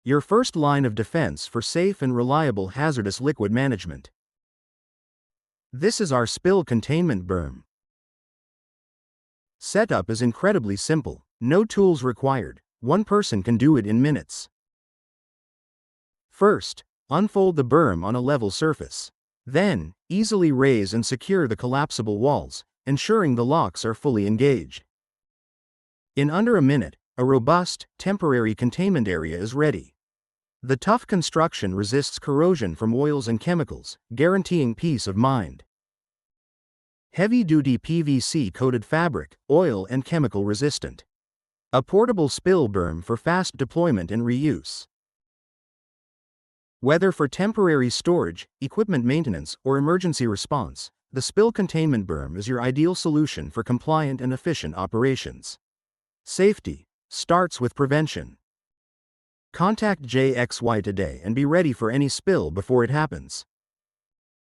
your first line of defense for safe and reliable hazardous liquid management. This is our spill containment berm. Setup is incredibly simple, no tools required, one person can do it in minutes. First, unfold the berm on a level surface. Then, easily raise and secure the collapsible walls, ensuring the locks are fully engaged. In under a minute, a robust, temporary containment area is ready. The tough construction resists corrosion from oils and chemicals, guaranteeing peace of mind. Heavy-duty PVC-coated fabric, oil and chemical resistant. A portable spill berm for fast deployment and reuse. Whether for temporary storage, equipment maintenance, or emergency response, the spill containment berm is your ideal solution for compliant and efficient operations. Safety starts with prevention. Contact JXY today and be ready for any spill before it happens.